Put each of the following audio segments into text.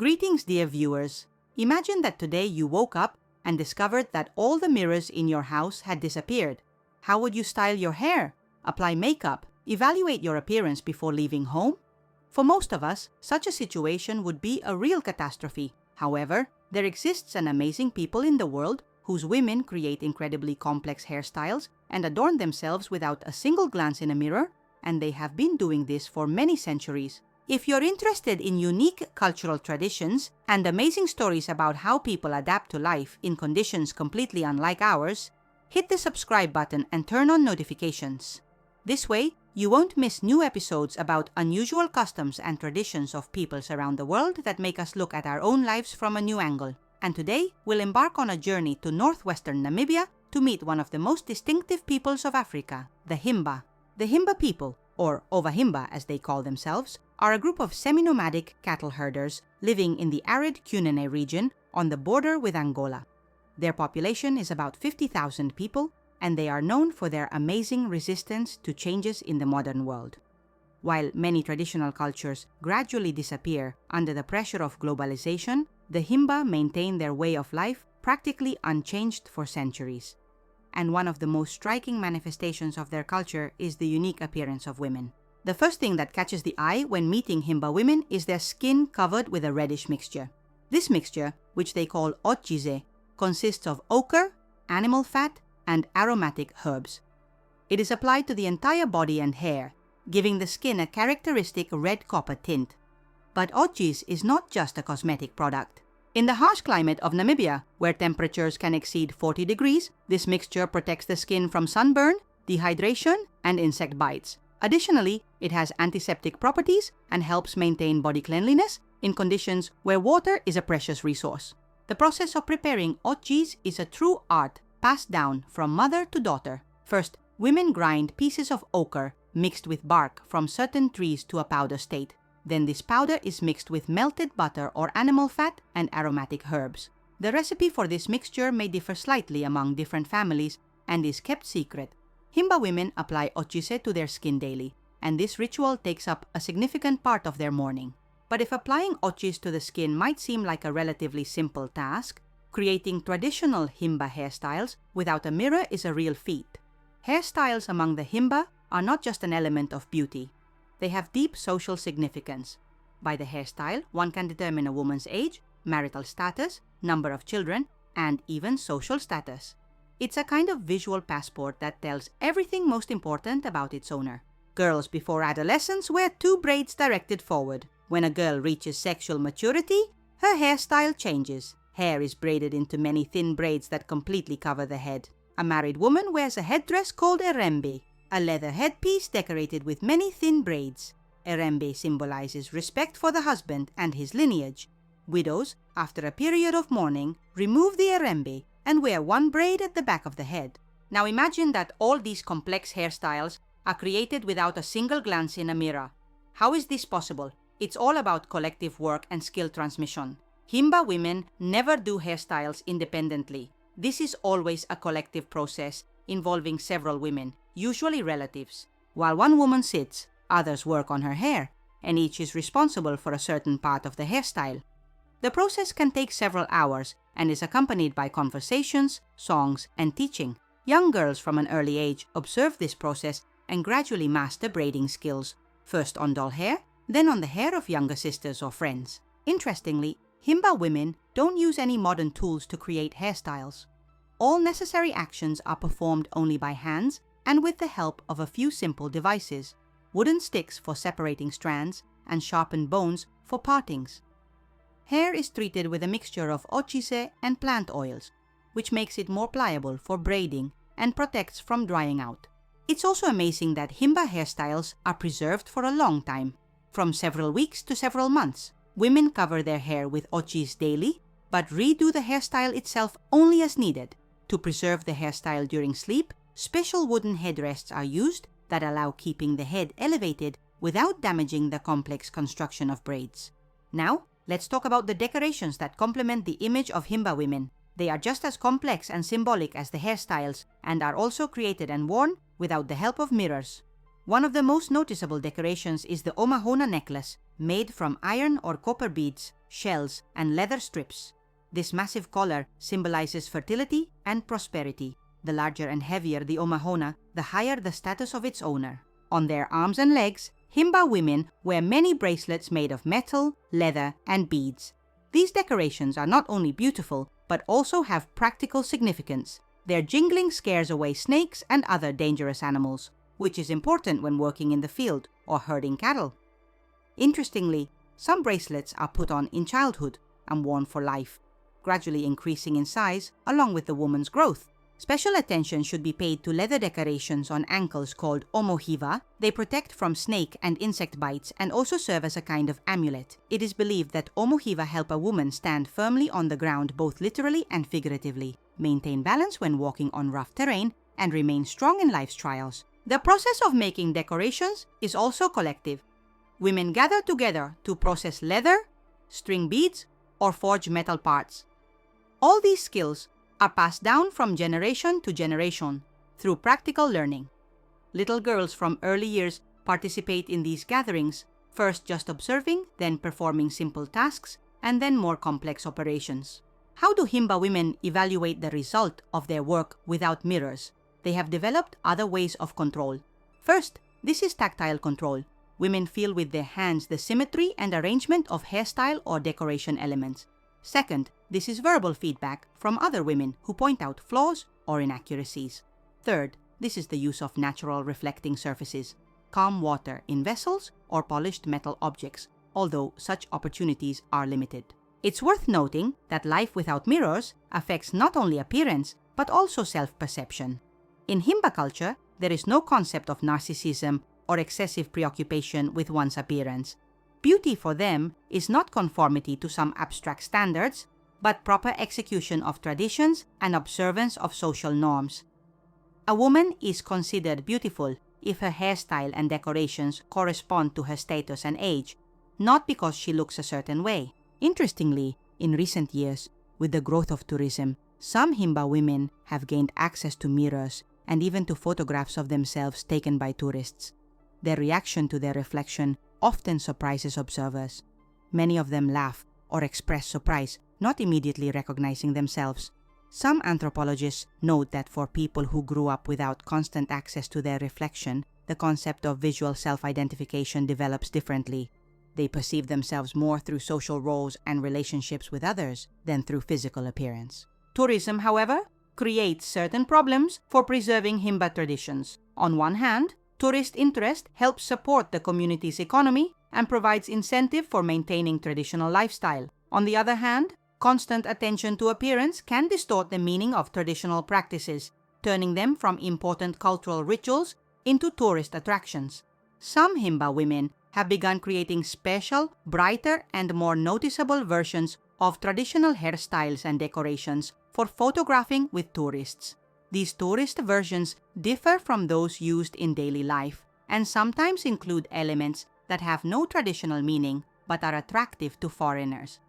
Greetings, dear viewers. Imagine that today you woke up and discovered that all the mirrors in your house had disappeared. How would you style your hair, apply makeup, evaluate your appearance before leaving home? For most of us, such a situation would be a real catastrophe. However, there exists an amazing people in the world whose women create incredibly complex hairstyles and adorn themselves without a single glance in a mirror, and they have been doing this for many centuries. If you're interested in unique cultural traditions and amazing stories about how people adapt to life in conditions completely unlike ours, hit the subscribe button and turn on notifications. This way, you won't miss new episodes about unusual customs and traditions of peoples around the world that make us look at our own lives from a new angle. And today, we'll embark on a journey to northwestern Namibia to meet one of the most distinctive peoples of Africa, the Himba. The Himba people, or Ovahimba as they call themselves, are a group of semi-nomadic cattle herders living in the arid Kunene region on the border with Angola. Their population is about 50,000 people, and they are known for their amazing resistance to changes in the modern world. While many traditional cultures gradually disappear under the pressure of globalization, the Himba maintain their way of life practically unchanged for centuries. And one of the most striking manifestations of their culture is the unique appearance of women. The first thing that catches the eye when meeting Himba women is their skin covered with a reddish mixture. This mixture, which they call otjize, consists of ochre, animal fat, and aromatic herbs. It is applied to the entire body and hair, giving the skin a characteristic red copper tint. But otjize is not just a cosmetic product. In the harsh climate of Namibia, where temperatures can exceed 40 degrees, this mixture protects the skin from sunburn, dehydration, and insect bites. Additionally, it has antiseptic properties and helps maintain body cleanliness in conditions where water is a precious resource. The process of preparing otjize is a true art passed down from mother to daughter. First, women grind pieces of ochre mixed with bark from certain trees to a powder state. Then this powder is mixed with melted butter or animal fat and aromatic herbs. The recipe for this mixture may differ slightly among different families and is kept secret. Himba women apply otjize to their skin daily, and this ritual takes up a significant part of their morning. But if applying otjize to the skin might seem like a relatively simple task, creating traditional Himba hairstyles without a mirror is a real feat. Hairstyles among the Himba are not just an element of beauty. They have deep social significance. By the hairstyle, one can determine a woman's age, marital status, number of children, and even social status. It's a kind of visual passport that tells everything most important about its owner. Girls before adolescence wear 2 braids directed forward. When a girl reaches sexual maturity, her hairstyle changes. Hair is braided into many thin braids that completely cover the head. A married woman wears a headdress called erembe, a leather headpiece decorated with many thin braids. Erembe symbolizes respect for the husband and his lineage. Widows, after a period of mourning, remove the erembe and wear 1 braid at the back of the head. Now imagine that all these complex hairstyles are created without a single glance in a mirror. How is this possible? It's all about collective work and skill transmission. Himba women never do hairstyles independently. This is always a collective process involving several women, usually relatives. While one woman sits, others work on her hair, and each is responsible for a certain part of the hairstyle. The process can take several hours and is accompanied by conversations, songs, and teaching. Young girls from an early age observe this process and gradually master braiding skills, first on doll hair, then on the hair of younger sisters or friends. Interestingly, Himba women don't use any modern tools to create hairstyles. All necessary actions are performed only by hands and with the help of a few simple devices: wooden sticks for separating strands and sharpened bones for partings. Hair is treated with a mixture of otjize and plant oils, which makes it more pliable for braiding and protects from drying out. It's also amazing that Himba hairstyles are preserved for a long time, from several weeks to several months. Women cover their hair with otjize daily, but redo the hairstyle itself only as needed. To preserve the hairstyle during sleep, special wooden headrests are used that allow keeping the head elevated without damaging the complex construction of braids. Now, let's talk about the decorations that complement the image of Himba women. They are just as complex and symbolic as the hairstyles and are also created and worn without the help of mirrors. One of the most noticeable decorations is the Omahona necklace, made from iron or copper beads, shells, and leather strips. This massive collar symbolizes fertility and prosperity. The larger and heavier the omahona, the higher the status of its owner. On their arms and legs, Himba women wear many bracelets made of metal, leather, and beads. These decorations are not only beautiful, but also have practical significance. Their jingling scares away snakes and other dangerous animals, which is important when working in the field or herding cattle. Interestingly, some bracelets are put on in childhood and worn for life, gradually increasing in size along with the woman's growth. Special attention should be paid to leather decorations on ankles called omohiva. They protect from snake and insect bites and also serve as a kind of amulet. It is believed that omohiva help a woman stand firmly on the ground both literally and figuratively, maintain balance when walking on rough terrain, and remain strong in life's trials. The process of making decorations is also collective. Women gather together to process leather, string beads, or forge metal parts. All these skills are passed down from generation to generation through practical learning. Little girls from early years participate in these gatherings, first just observing, then performing simple tasks, and then more complex operations. How do Himba women evaluate the result of their work without mirrors? They have developed other ways of control. First, this is tactile control. Women feel with their hands the symmetry and arrangement of hairstyle or decoration elements. Second, this is verbal feedback from other women who point out flaws or inaccuracies. Third, this is the use of natural reflecting surfaces, calm water in vessels or polished metal objects, although such opportunities are limited. It's worth noting that life without mirrors affects not only appearance, but also self-perception. In Himba culture, there is no concept of narcissism or excessive preoccupation with one's appearance. Beauty for them is not conformity to some abstract standards, but proper execution of traditions and observance of social norms. A woman is considered beautiful if her hairstyle and decorations correspond to her status and age, not because she looks a certain way. Interestingly, in recent years, with the growth of tourism, some Himba women have gained access to mirrors and even to photographs of themselves taken by tourists. Their reaction to their reflection often surprises observers. Many of them laugh or express surprise, not immediately recognizing themselves. Some anthropologists note that for people who grew up without constant access to their reflection, the concept of visual self-identification develops differently. They perceive themselves more through social roles and relationships with others than through physical appearance. Tourism, however, creates certain problems for preserving Himba traditions. On one hand, tourist interest helps support the community's economy and provides incentive for maintaining traditional lifestyle. On the other hand, constant attention to appearance can distort the meaning of traditional practices, turning them from important cultural rituals into tourist attractions. Some Himba women have begun creating special, brighter, and more noticeable versions of traditional hairstyles and decorations for photographing with tourists. These tourist versions differ from those used in daily life and sometimes include elements that have no traditional meaning but are attractive to foreigners.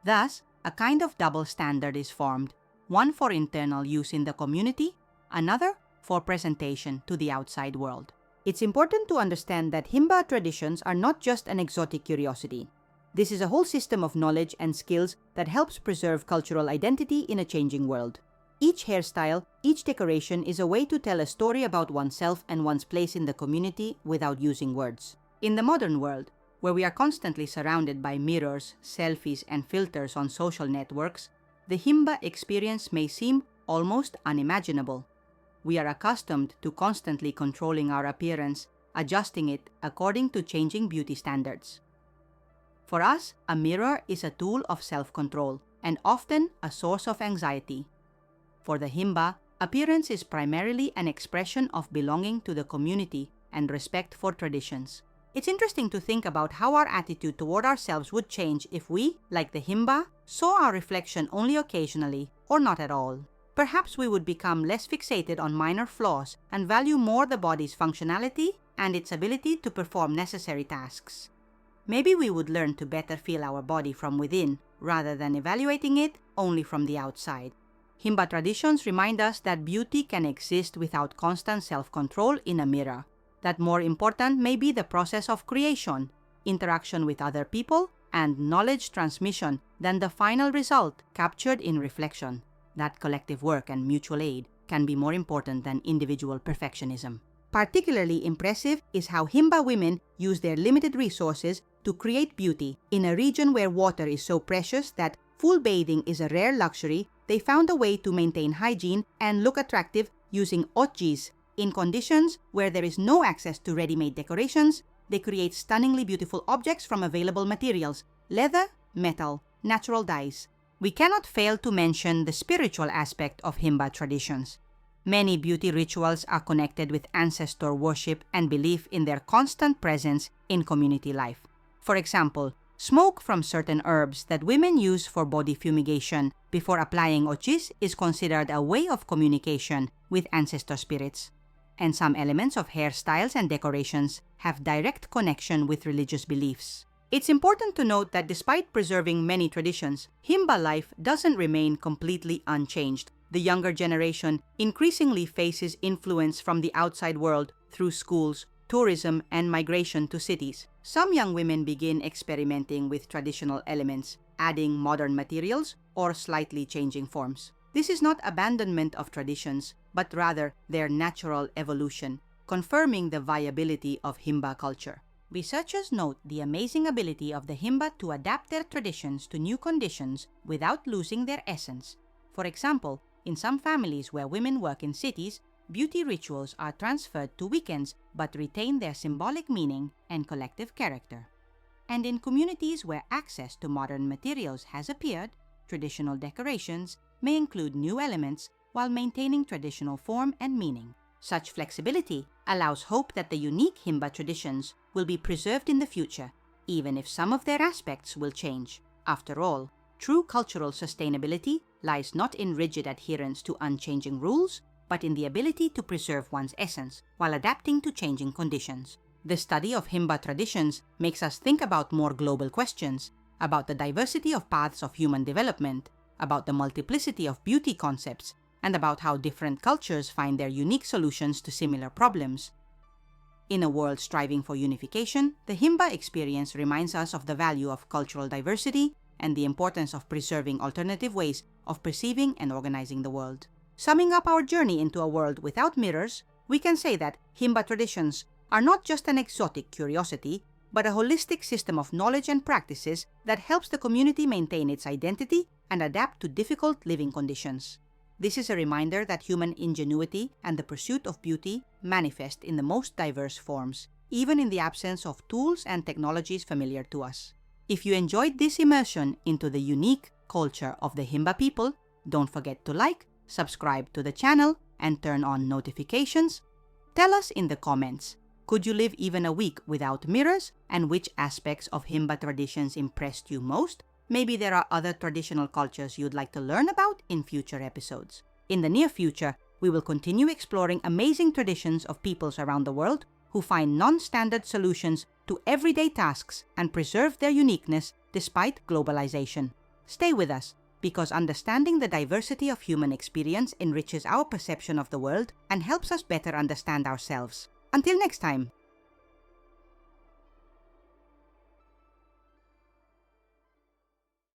Thus, a kind of double standard is formed, one for internal use in the community, another for presentation to the outside world. It's important to understand that Himba traditions are not just an exotic curiosity. This is a whole system of knowledge and skills that helps preserve cultural identity in a changing world. Each hairstyle, each decoration is a way to tell a story about oneself and one's place in the community without using words. In the modern world, where we are constantly surrounded by mirrors, selfies, and filters on social networks, the Himba experience may seem almost unimaginable. We are accustomed to constantly controlling our appearance, adjusting it according to changing beauty standards. For us, a mirror is a tool of self-control and often a source of anxiety. For the Himba, appearance is primarily an expression of belonging to the community and respect for traditions. It's interesting to think about how our attitude toward ourselves would change if we, like the Himba, saw our reflection only occasionally or not at all. Perhaps we would become less fixated on minor flaws and value more the body's functionality and its ability to perform necessary tasks. Maybe we would learn to better feel our body from within, rather than evaluating it only from the outside. Himba traditions remind us that beauty can exist without constant self-control in a mirror, that more important may be the process of creation, interaction with other people, and knowledge transmission than the final result captured in reflection. That collective work and mutual aid can be more important than individual perfectionism. Particularly impressive is how Himba women use their limited resources to create beauty. In a region where water is so precious that full bathing is a rare luxury, they found a way to maintain hygiene and look attractive using otjize. In conditions where there is no access to ready-made decorations, they create stunningly beautiful objects from available materials: leather, metal, natural dyes. We cannot fail to mention the spiritual aspect of Himba traditions. Many beauty rituals are connected with ancestor worship and belief in their constant presence in community life. For example, smoke from certain herbs that women use for body fumigation before applying otjize is considered a way of communication with ancestor spirits. And some elements of hairstyles and decorations have direct connection with religious beliefs. It's important to note that despite preserving many traditions, Himba life doesn't remain completely unchanged. The younger generation increasingly faces influence from the outside world through schools, tourism, and migration to cities. Some young women begin experimenting with traditional elements, adding modern materials or slightly changing forms. This is not abandonment of traditions, but rather their natural evolution, confirming the viability of Himba culture. Researchers note the amazing ability of the Himba to adapt their traditions to new conditions without losing their essence. For example, in some families where women work in cities, beauty rituals are transferred to weekends but retain their symbolic meaning and collective character. And in communities where access to modern materials has appeared, traditional decorations may include new elements while maintaining traditional form and meaning. Such flexibility allows hope that the unique Himba traditions will be preserved in the future, even if some of their aspects will change. After all, true cultural sustainability lies not in rigid adherence to unchanging rules, but in the ability to preserve one's essence while adapting to changing conditions. The study of Himba traditions makes us think about more global questions, about the diversity of paths of human development, about the multiplicity of beauty concepts, and about how different cultures find their unique solutions to similar problems. In a world striving for unification, the Himba experience reminds us of the value of cultural diversity and the importance of preserving alternative ways of perceiving and organizing the world. Summing up our journey into a world without mirrors, we can say that Himba traditions are not just an exotic curiosity, but a holistic system of knowledge and practices that helps the community maintain its identity and adapt to difficult living conditions. This is a reminder that human ingenuity and the pursuit of beauty manifest in the most diverse forms, even in the absence of tools and technologies familiar to us. If you enjoyed this immersion into the unique culture of the Himba people, don't forget to like, subscribe to the channel, and turn on notifications. Tell us in the comments, could you live even a week without mirrors, and which aspects of Himba traditions impressed you most? Maybe there are other traditional cultures you'd like to learn about in future episodes. In the near future, we will continue exploring amazing traditions of peoples around the world who find non-standard solutions to everyday tasks and preserve their uniqueness despite globalization. Stay with us, because understanding the diversity of human experience enriches our perception of the world and helps us better understand ourselves. Until next time!